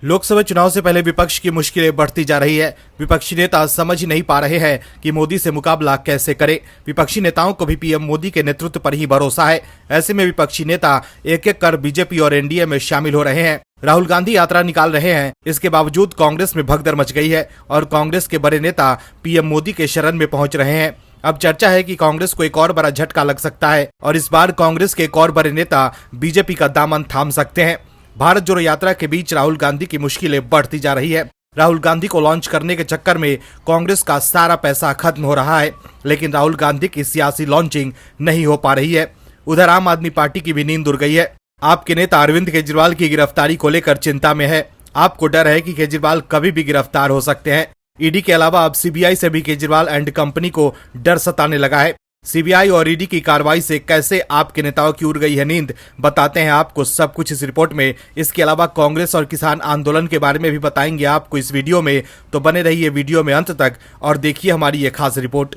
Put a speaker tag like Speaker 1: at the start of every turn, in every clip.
Speaker 1: लोकसभा चुनाव से पहले विपक्ष की मुश्किलें बढ़ती जा रही है। विपक्षी नेता समझ ही नहीं पा रहे हैं कि मोदी से मुकाबला कैसे करें। विपक्षी नेताओं को भी पीएम मोदी के नेतृत्व पर ही भरोसा है। ऐसे में विपक्षी नेता एक एक कर बीजेपी और एनडीए में शामिल हो रहे हैं। राहुल गांधी यात्रा निकाल रहे हैं। इसके बावजूद कांग्रेस में भगदड़ मच गई है और कांग्रेस के बड़े नेता पीएम मोदी के शरण में पहुंच रहे हैं। अब चर्चा है कि कांग्रेस को एक और बड़ा झटका लग सकता है और इस बार कांग्रेस के एक और बड़े नेता बीजेपी का दामन थाम सकते हैं। भारत जोड़ो यात्रा के बीच राहुल गांधी की मुश्किलें बढ़ती जा रही है। राहुल गांधी को लॉन्च करने के चक्कर में कांग्रेस का सारा पैसा खत्म हो रहा है, लेकिन राहुल गांधी की सियासी लॉन्चिंग नहीं हो पा रही है। उधर आम आदमी पार्टी की भी नींद उड़ गई है। आपके नेता अरविंद केजरीवाल की गिरफ्तारी को लेकर चिंता में है। आपको डर है कि केजरीवाल कभी भी गिरफ्तार हो सकते हैं। ईडी के अलावा अब सीबीआई से भी केजरीवाल एंड कंपनी को डर सताने लगा है। सीबीआई और ईडी की कार्रवाई से कैसे आपके नेताओं की उड़ गई है नींद, बताते हैं आपको सब कुछ इस रिपोर्ट में। इसके अलावा कांग्रेस और किसान आंदोलन के बारे में भी बताएंगे आपको इस वीडियो में, तो बने रहिए वीडियो में अंत तक और देखिए हमारी ये खास रिपोर्ट।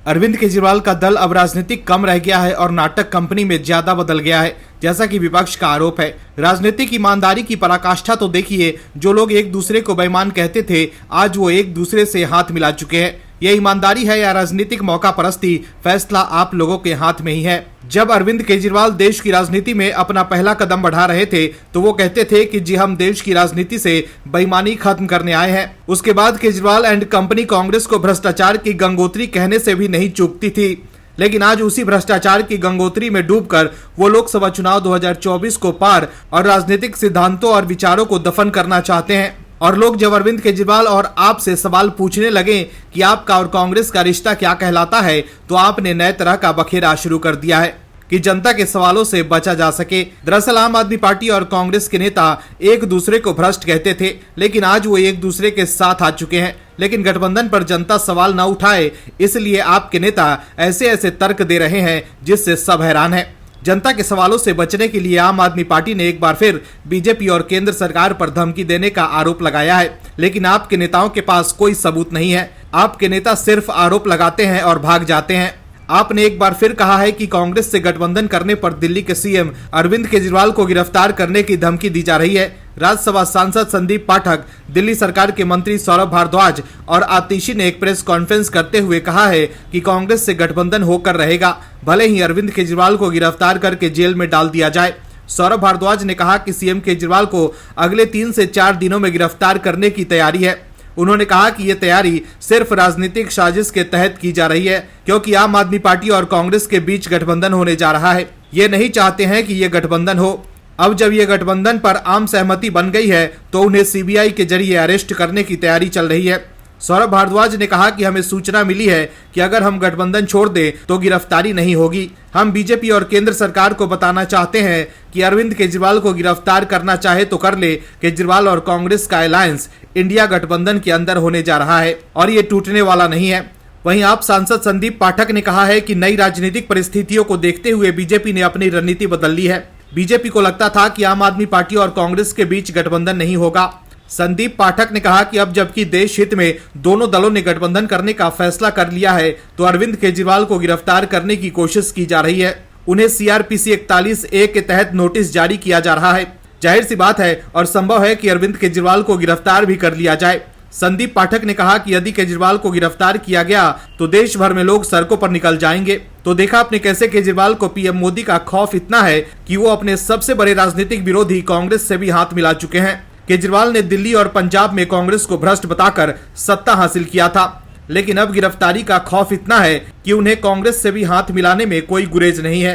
Speaker 1: अरविंद केजरीवाल का दल अब राजनीतिक कम रह गया है और नाटक कंपनी में ज्यादा बदल गया है, जैसा कि विपक्ष का आरोप है। राजनीतिक ईमानदारी की पराकाष्ठा तो देखिए। जो लोग एक दूसरे को बेईमान कहते थे, आज वो एक दूसरे से हाथ मिला चुके हैं। ये ईमानदारी है या राजनीतिक मौका परस्ती, फैसला आप लोगों के हाथ में ही है। जब अरविंद केजरीवाल देश की राजनीति में अपना पहला कदम बढ़ा रहे थे तो वो कहते थे कि जी हम देश की राजनीति से बेईमानी खत्म करने आए हैं। उसके बाद केजरीवाल एंड कंपनी कांग्रेस को भ्रष्टाचार की गंगोत्री कहने से भी नहीं चूकती थी, लेकिन आज उसी भ्रष्टाचार की गंगोत्री में डूबकर वो लोकसभा चुनाव 2024 को पार और राजनीतिक सिद्धांतों और विचारों को दफन करना चाहते हैं। और लोग जब अरविंद केजरीवाल और आपसे सवाल पूछने लगे कि आपका और कांग्रेस का रिश्ता क्या कहलाता है, तो आपने नए तरह का बखेड़ा शुरू कर दिया है कि जनता के सवालों से बचा जा सके। दरअसल आम आदमी पार्टी और कांग्रेस के नेता एक दूसरे को भ्रष्ट कहते थे, लेकिन आज वो एक दूसरे के साथ आ चुके हैं। लेकिन गठबंधन पर जनता सवाल न उठाए, इसलिए आपके नेता ऐसे ऐसे तर्क दे रहे हैं जिससे सब हैरान है। जनता के सवालों से बचने के लिए आम आदमी पार्टी ने एक बार फिर बीजेपी और केंद्र सरकार पर धमकी देने का आरोप लगाया है, लेकिन आपके नेताओं के पास कोई सबूत नहीं है। आपके नेता सिर्फ आरोप लगाते हैं और भाग जाते हैं। आपने एक बार फिर कहा है कि कांग्रेस से गठबंधन करने पर दिल्ली के सीएम अरविंद केजरीवाल को गिरफ्तार करने की धमकी दी जा रही है। राज्यसभा सांसद संदीप पाठक, दिल्ली सरकार के मंत्री सौरभ भारद्वाज और आतिशी ने एक प्रेस कॉन्फ्रेंस करते हुए कहा है कि कांग्रेस से गठबंधन होकर रहेगा, भले ही अरविंद केजरीवाल को गिरफ्तार करके जेल में डाल दिया जाए। सौरभ भारद्वाज ने कहा कि सीएम केजरीवाल को अगले 3 से 4 दिनों में गिरफ्तार करने की तैयारी है। उन्होंने कहा कि ये तैयारी सिर्फ राजनीतिक साजिश के तहत की जा रही है, क्योंकि आम आदमी पार्टी और कांग्रेस के बीच गठबंधन होने जा रहा है। ये नहीं चाहते हैं कि ये गठबंधन हो। अब जब ये गठबंधन पर आम सहमति बन गई है तो उन्हें सीबीआई के जरिए अरेस्ट करने की तैयारी चल रही है। सौरभ भारद्वाज ने कहा कि हमें सूचना मिली है कि अगर हम गठबंधन छोड़ दें तो गिरफ्तारी नहीं होगी। हम बीजेपी और केंद्र सरकार को बताना चाहते हैं कि अरविंद केजरीवाल को गिरफ्तार करना चाहे तो कर ले। केजरीवाल और कांग्रेस का अलायंस इंडिया गठबंधन के अंदर होने जा रहा है और ये टूटने वाला नहीं है। वहीं आप सांसद संदीप पाठक ने कहा है कि नई राजनीतिक परिस्थितियों को देखते हुए बीजेपी ने अपनी रणनीति बदल ली है। बीजेपी को लगता था कि आम आदमी पार्टी और कांग्रेस के बीच गठबंधन नहीं होगा। संदीप पाठक ने कहा कि अब जबकि देश हित में दोनों दलों ने गठबंधन करने का फैसला कर लिया है, तो अरविंद केजरीवाल को गिरफ्तार करने की कोशिश की जा रही है। उन्हें सीआरपीसी 41A के तहत नोटिस जारी किया जा रहा है। जाहिर सी बात है और संभव है कि अरविंद केजरीवाल को गिरफ्तार भी कर लिया जाए। संदीप पाठक ने कहा कि यदि केजरीवाल को गिरफ्तार किया गया तो देश भर में लोग सड़कों पर निकल जाएंगे। तो देखा आपने कैसे केजरीवाल को पीएम मोदी का खौफ इतना है कि वो अपने सबसे बड़े राजनीतिक विरोधी कांग्रेस से भी हाथ मिला चुके हैं। केजरीवाल ने दिल्ली और पंजाब में कांग्रेस को भ्रष्ट बताकर सत्ता हासिल किया था, लेकिन अब गिरफ्तारी का खौफ इतना है कि उन्हें कांग्रेस से भी हाथ मिलाने में कोई गुरेज नहीं है।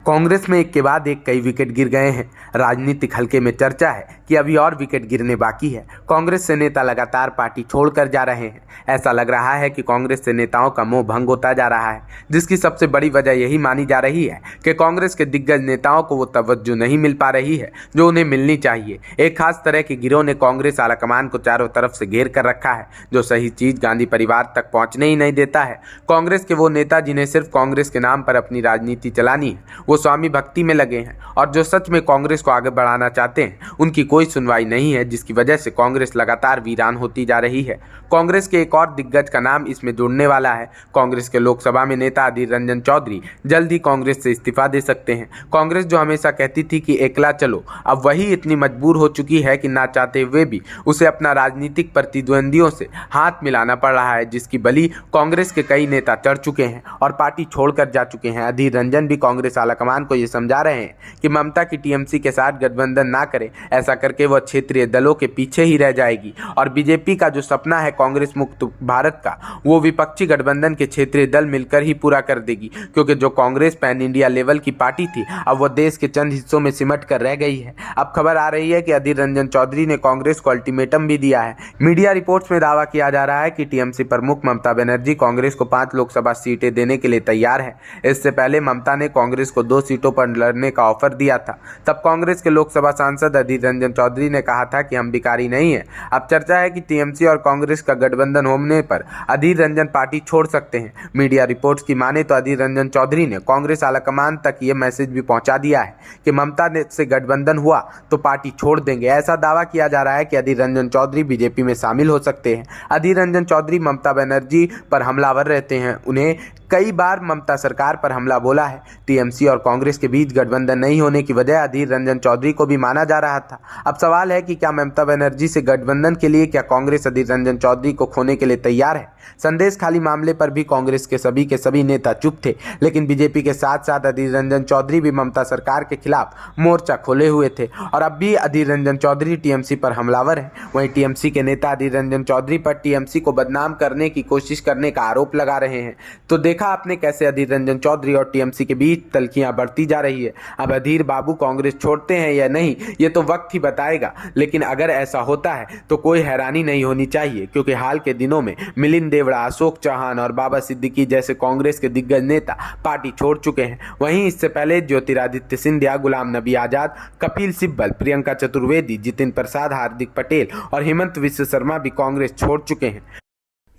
Speaker 2: कांग्रेस में एक के बाद एक कई विकेट गिर गए हैं। राजनीतिक हलके में चर्चा है कि अभी और विकेट गिरने बाकी है। कांग्रेस से नेता लगातार पार्टी छोड़कर जा रहे हैं। ऐसा लग रहा है कि कांग्रेस से नेताओं का मोह भंग होता जा रहा है, जिसकी सबसे बड़ी वजह यही मानी जा रही है कि कांग्रेस के दिग्गज नेताओं को वो तवज्जो नहीं मिल पा रही है जो उन्हें मिलनी चाहिए। एक खास तरह के गिरोह ने कांग्रेस आलाकमान को चारों तरफ से घेर कर रखा है, जो सही चीज गांधी परिवार तक पहुंचने ही नहीं देता है। कांग्रेस के वो नेता जिन्हें सिर्फ कांग्रेस के नाम पर अपनी राजनीति चलानी है, वो वो स्वामी भक्ति में लगे हैं और जो सच में कांग्रेस को आगे बढ़ाना चाहते हैं उनकी कोई सुनवाई नहीं है, जिसकी वजह से कांग्रेस लगातार वीरान होती जा रही है। कांग्रेस के एक और दिग्गज का नाम इसमें जुड़ने वाला है। कांग्रेस के लोकसभा में नेता अधीर रंजन चौधरी जल्द ही कांग्रेस से इस्तीफा दे सकते हैं। कांग्रेस जो हमेशा कहती थी कि एकला चलो, अब वही इतनी मजबूर हो चुकी है कि ना चाहते हुए भी उसे अपना राजनीतिक प्रतिद्वंदियों से हाथ मिलाना पड़ रहा है, जिसकी बलि कांग्रेस के कई नेता चढ़ चुके हैं और पार्टी छोड़कर जा चुके हैं। अधीर रंजन भी कांग्रेस आलाकमान को ये समझा रहे हैं कि ममता की टीएमसी के साथ गठबंधन ना करे, ऐसा करके वह क्षेत्रीय दलों के पीछे ही रह जाएगी और बीजेपी का जो सपना है कांग्रेस मुक्त भारत का, वो विपक्षी गठबंधन के क्षेत्रीय दल मिलकर ही पूरा कर देगी, क्योंकि जो कांग्रेस पैन इंडिया लेवल की पार्टी थी अब वह देश के चंद हिस्सों में सिमट कर रह गई है। अब खबर आ रही है कि अधीर रंजन चौधरी ने कांग्रेस को अल्टीमेटम भी दिया है। मीडिया रिपोर्ट्स में दावा किया जा रहा है कि टीएमसी प्रमुख ममता बनर्जी कांग्रेस को 5 लोकसभा सीटें देने के लिए तैयार है। इससे पहले ममता ने कांग्रेस को 2 सीटों पर लड़ने का ऑफर दिया था। तब कांग्रेस के लोकसभा सांसद अधीर रंजन चौधरी ने कहा था कि हम भिखारी नहीं है। अब चर्चा है कि टीएमसी और कांग्रेस का गठबंधन होने पर अधीर रंजन पार्टी छोड़ सकते हैं। मीडिया रिपोर्ट्स की माने तो अधीर रंजन चौधरी ने कांग्रेस आलाकमान तक ये मैसेज भी पहुंचा दिया है कि ममता से गठबंधन हुआ तो पार्टी छोड़ देंगे। ऐसा दावा किया जा रहा है कि अधीर रंजन चौधरी बीजेपी में शामिल हो सकते हैं। अधीर रंजन चौधरी ममता बनर्जी पर हमलावर रहते हैं। उन्हें कई बार ममता सरकार पर हमला बोला है। टीएमसी और कांग्रेस के बीच गठबंधन नहीं होने की वजह अधीर रंजन चौधरी को भी माना जा रहा था। अब सवाल है कि क्या ममता बनर्जी से गठबंधन के लिए क्या कांग्रेस अधीर रंजन चौधरी को खोने के लिए तैयार है? संदेश खाली मामले पर भी कांग्रेस के सभी नेता चुप थे, लेकिन बीजेपी के साथ साथ अधीर रंजन चौधरी भी ममता सरकार के खिलाफ मोर्चा खोले हुए थे और अब भी अधीर रंजन चौधरी टीएमसी पर हमलावर हैं। वहीं टीएमसी के नेता अधीर रंजन चौधरी पर टीएमसी को बदनाम करने की कोशिश करने का आरोप लगा रहे हैं। तो देखा आपने कैसे अधीर रंजन चौधरी और टीएमसी के बीच तल्खियां बढ़ती जा रही है। अब अधीर बाबू कांग्रेस छोड़ते हैं या नहीं ये तो वक्त ही बताएगा, लेकिन अगर ऐसा होता है तो कोई हैरानी नहीं होनी चाहिए, क्योंकि हाल के दिनों में मिलिंद देवड़ा, अशोक चौहान और बाबा सिद्दीकी जैसे कांग्रेस के दिग्गज नेता पार्टी छोड़ चुके हैं। वहीं इससे पहले ज्योतिरादित्य सिंधिया, गुलाम नबी आजाद, कपिल सिब्बल, प्रियंका चतुर्वेदी, जितिन प्रसाद, हार्दिक पटेल और हेमंत विश्व शर्मा भी कांग्रेस छोड़ चुके हैं।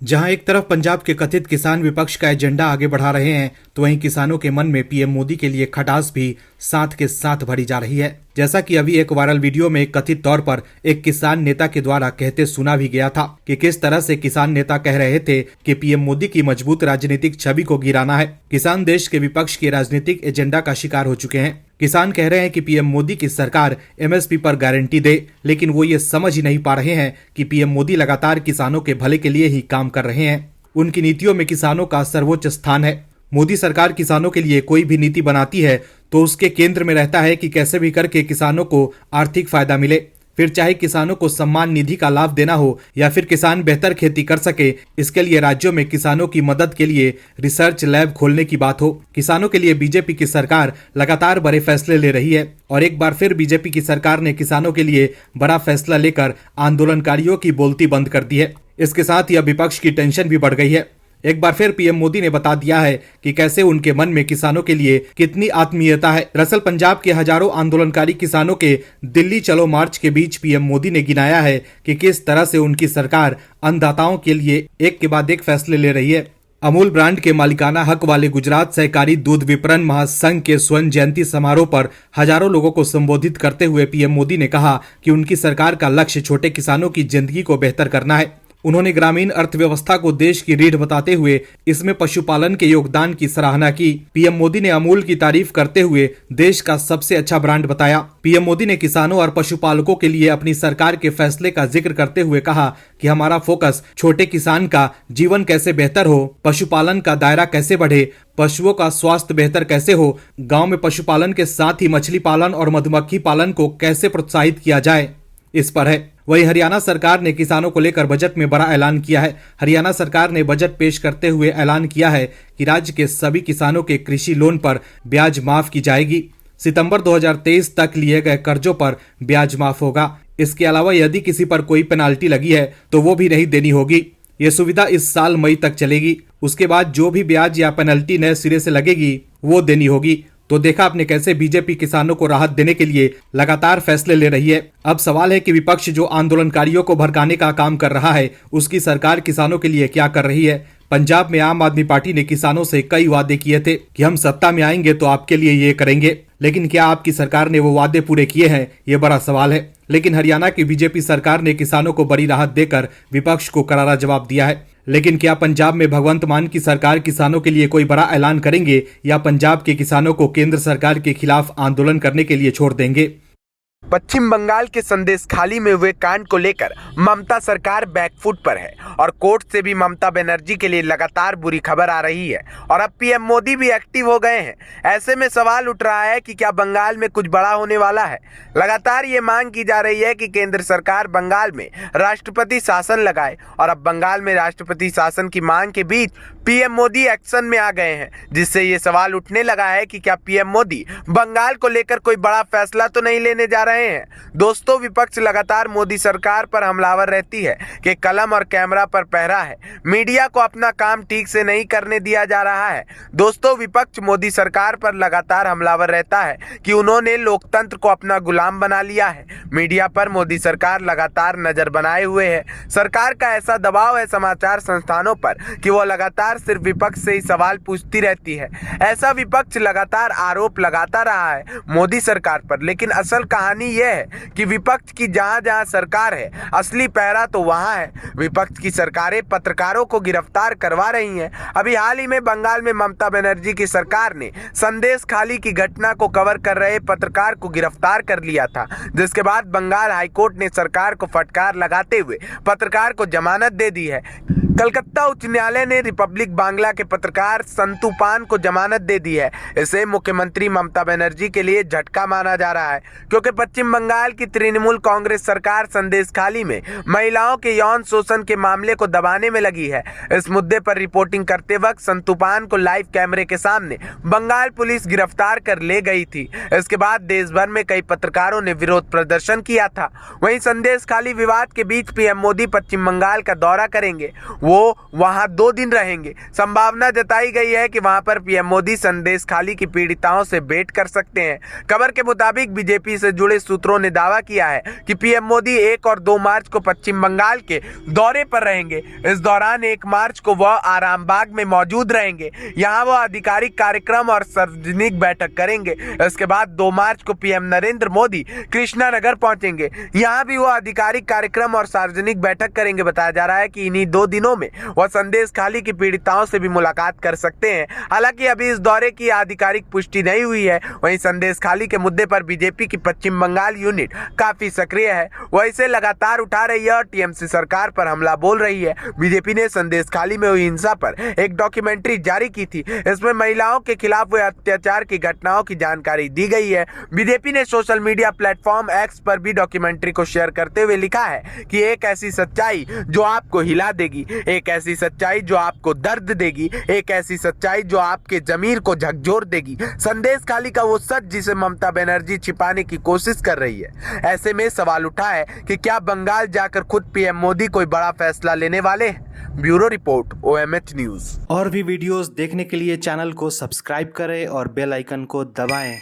Speaker 1: जहां एक तरफ पंजाब के कथित किसान विपक्ष का एजेंडा आगे बढ़ा रहे हैं, तो वहीं किसानों के मन में पीएम मोदी के लिए खटास भी साथ के साथ भरी जा रही है। जैसा कि अभी एक वायरल वीडियो में कथित तौर पर एक किसान नेता के द्वारा कहते सुना भी गया था कि किस तरह से किसान नेता कह रहे थे कि पीएम मोदी की मजबूत राजनीतिक छवि को गिराना है। किसान देश के विपक्ष के राजनीतिक एजेंडा का शिकार हो चुके हैं। किसान कह रहे हैं कि पीएम मोदी की सरकार एमएसपी पर गारंटी दे, लेकिन वो ये समझ ही नहीं पा रहे हैं कि पीएम मोदी लगातार किसानों के भले के लिए ही काम कर रहे हैं। उनकी नीतियों में किसानों का सर्वोच्च स्थान है। मोदी सरकार किसानों के लिए कोई भी नीति बनाती है तो उसके केंद्र में रहता है कि कैसे भी करके किसानों को आर्थिक फायदा मिले, फिर चाहे किसानों को सम्मान निधि का लाभ देना हो या फिर किसान बेहतर खेती कर सके, इसके लिए राज्यों में किसानों की मदद के लिए रिसर्च लैब खोलने की बात हो। किसानों के लिए बीजेपी की सरकार लगातार बड़े फैसले ले रही है और एक बार फिर बीजेपी की सरकार ने किसानों के लिए बड़ा फैसला लेकर आंदोलनकारियों की बोलती बंद कर दी है। इसके साथ ही अब विपक्ष की टेंशन भी बढ़ गई है। एक बार फिर पीएम मोदी ने बता दिया है कि कैसे उनके मन में किसानों के लिए कितनी आत्मीयता है। दरअसल पंजाब के हजारों आंदोलनकारी किसानों के दिल्ली चलो मार्च के बीच पीएम मोदी ने गिनाया है कि किस तरह से उनकी सरकार अन्नदाताओं के लिए एक के बाद एक फैसले ले रही है। अमूल ब्रांड के मालिकाना हक वाले गुजरात सहकारी दूध विपणन महासंघ के स्वर्ण जयंती समारोह पर हजारों लोगों को संबोधित करते हुए पीएम मोदी ने कहा कि उनकी सरकार का लक्ष्य छोटे किसानों की जिंदगी को बेहतर करना है। उन्होंने ग्रामीण अर्थव्यवस्था को देश की रीढ़ बताते हुए इसमें पशुपालन के योगदान की सराहना की। पीएम मोदी ने अमूल की तारीफ करते हुए देश का सबसे अच्छा ब्रांड बताया। पीएम मोदी ने किसानों और पशुपालकों के लिए अपनी सरकार के फैसले का जिक्र करते हुए कहा कि हमारा फोकस छोटे किसान का जीवन कैसे बेहतर हो, पशुपालन का दायरा कैसे बढ़े, पशुओं का स्वास्थ्य बेहतर कैसे हो, गाँव में पशुपालन के साथ ही मछली पालन और मधुमक्खी पालन को कैसे प्रोत्साहित किया जाए, इस पर है। वहीं हरियाणा सरकार ने किसानों को लेकर बजट में बड़ा ऐलान किया है। हरियाणा सरकार ने बजट पेश करते हुए ऐलान किया है कि राज्य के सभी किसानों के कृषि लोन पर ब्याज माफ की जाएगी। सितंबर 2023 तक लिए गए कर्जों पर ब्याज माफ होगा। इसके अलावा यदि किसी पर कोई पेनाल्टी लगी है तो वो भी नहीं देनी होगी। ये सुविधा इस साल मई तक चलेगी। उसके बाद जो भी ब्याज या पेनल्टी नए सिरे से लगेगी वो देनी होगी। तो देखा आपने कैसे बीजेपी किसानों को राहत देने के लिए लगातार फैसले ले रही है। अब सवाल है कि विपक्ष जो आंदोलनकारियों को भड़काने का काम कर रहा है, उसकी सरकार किसानों के लिए क्या कर रही है। पंजाब में आम आदमी पार्टी ने किसानों से कई वादे किए थे कि हम सत्ता में आएंगे तो आपके लिए ये करेंगे, लेकिन क्या आपकी सरकार ने वो वादे पूरे किए हैं, ये बड़ा सवाल है। लेकिन हरियाणा की बीजेपी सरकार ने किसानों को बड़ी राहत देकर विपक्ष को करारा जवाब दिया है। लेकिन क्या पंजाब में भगवंत मान की सरकार किसानों के लिए कोई बड़ा ऐलान करेंगे या पंजाब के किसानों को केंद्र सरकार के खिलाफ आंदोलन करने के लिए छोड़ देंगे?
Speaker 2: पश्चिम बंगाल के संदेशखाली में हुए कांड को लेकर ममता सरकार बैकफुट पर है और कोर्ट से भी ममता बनर्जी के लिए लगातार बुरी खबर आ रही है और अब पीएम मोदी भी एक्टिव हो गए हैं। ऐसे में सवाल उठ रहा है कि क्या बंगाल में कुछ बड़ा होने वाला है। लगातार ये मांग की जा रही है कि केंद्र सरकार बंगाल में राष्ट्रपति शासन लगाए और अब बंगाल में राष्ट्रपति शासन की मांग के बीच पीएम मोदी एक्शन में आ गए हैं, जिससे ये सवाल उठने लगा है कि क्या पीएम मोदी बंगाल को लेकर कोई बड़ा फैसला तो नहीं लेने जा रहे हैं। दोस्तों, विपक्ष लगातार मोदी सरकार पर हमलावर रहती है कि कलम और कैमरा पर पहरा है, मीडिया को अपना काम ठीक से नहीं करने दिया जा रहा है। दोस्तों, विपक्ष मोदी सरकार पर लगातार हमलावर रहता है कि उन्होंने लोकतंत्र को अपना गुलाम बना लिया है। मीडिया पर मोदी सरकार लगातार नजर बनाए हुए है। सरकार का ऐसा दबाव है समाचार संस्थानों पर कि वो लगातार सिर्फ विपक्ष से ही सवाल पूछती रहती है। ऐसा विपक्ष लगातार आरोप लगाता रहा है मोदी सरकार पर, लेकिन असल कहानी यह है कि विपक्ष की जहां जहां सरकार है, असली पहरा तो वहां है। विपक्ष की सरकारें पत्रकारों को गिरफ्तार करवा रही हैं। अभी हाल ही में बंगाल में ममता बनर्जी की सरकार ने संदेशखाली की घटना को कवर कर रहे पत्रकार को गिरफ्तार कर लिया था, जिसके बाद बंगाल हाईकोर्ट ने सरकार को फटकार लगाते हुए पत्रकार को जमानत दे दी है। कलकत्ता उच्च न्यायालय ने रिपब्लिक बांग्ला के पत्रकार संतू पान को जमानत दे दी है। इसे मुख्यमंत्री ममता बनर्जी के लिए झटका माना जा रहा है, क्योंकि पश्चिम बंगाल की तृणमूल कांग्रेस सरकार संदेशखाली में महिलाओं के यौन शोषण के मामले को दबाने में लगी है। इस मुद्दे पर रिपोर्टिंग करते वक्त संतू पान को लाइव कैमरे के सामने बंगाल पुलिस गिरफ्तार कर ले गई थी। इसके बाद देश भर में कई पत्रकारों ने विरोध प्रदर्शन किया था। वहीं संदेशखाली विवाद के बीच पीएम मोदी पश्चिम बंगाल का दौरा करेंगे। वो वहां 2 दिन रहेंगे। संभावना जताई गई है कि वहां पर पीएम मोदी संदेशखाली की पीड़िताओं से भेंट कर सकते हैं। खबर के मुताबिक बीजेपी से जुड़े सूत्रों ने दावा किया है कि पीएम मोदी 1 और 2 मार्च को पश्चिम बंगाल के दौरे पर रहेंगे। इस दौरान 1 मार्च को वह आरामबाग में मौजूद रहेंगे। यहां वह आधिकारिक कार्यक्रम और सार्वजनिक बैठक करेंगे। इसके बाद 2 मार्च को पीएम नरेंद्र मोदी कृष्णानगर पहुंचेंगे। यहां भी वह आधिकारिक कार्यक्रम और सार्वजनिक बैठक करेंगे। बताया जा रहा है कि इन्हीं 2 दिनों में वह संदेशखाली की पीड़िताओं से भी मुलाकात कर सकते हैं। हालांकि अभी इस दौरे की आधिकारिक पुष्टि नहीं हुई है। वहीं संदेशखाली के मुद्दे पर बीजेपी की पश्चिम बंगाल यूनिट काफी सक्रिय है। वह इसे लगातार उठा रही है और टीएमसी सरकार पर हमला बोल रही है। बीजेपी ने संदेशखाली में हुई हिंसा पर एक डॉक्यूमेंट्री जारी की थी। इसमें महिलाओं के खिलाफ हुए अत्याचार की घटनाओं की जानकारी दी गई है। बीजेपी ने सोशल मीडिया प्लेटफॉर्म एक्स पर भी डॉक्यूमेंट्री को शेयर करते हुए लिखा है कि एक ऐसी सच्चाई जो आपको हिला देगी, एक ऐसी सच्चाई जो आपको दर्द देगी, एक ऐसी सच्चाई जो आपके जमीर को झकझोर देगी। संदेशखाली का वो सच जिसे ममता बनर्जी छिपाने की कोशिश कर रही है। ऐसे में सवाल उठा है कि क्या बंगाल जाकर खुद पीएम मोदी कोई बड़ा फैसला लेने वाले हैं। Bureau report, OMH news.
Speaker 3: और भी वीडियोस देखने के लिए चैनल को सब्सक्राइब करें और बेल आइकन को दबाएं।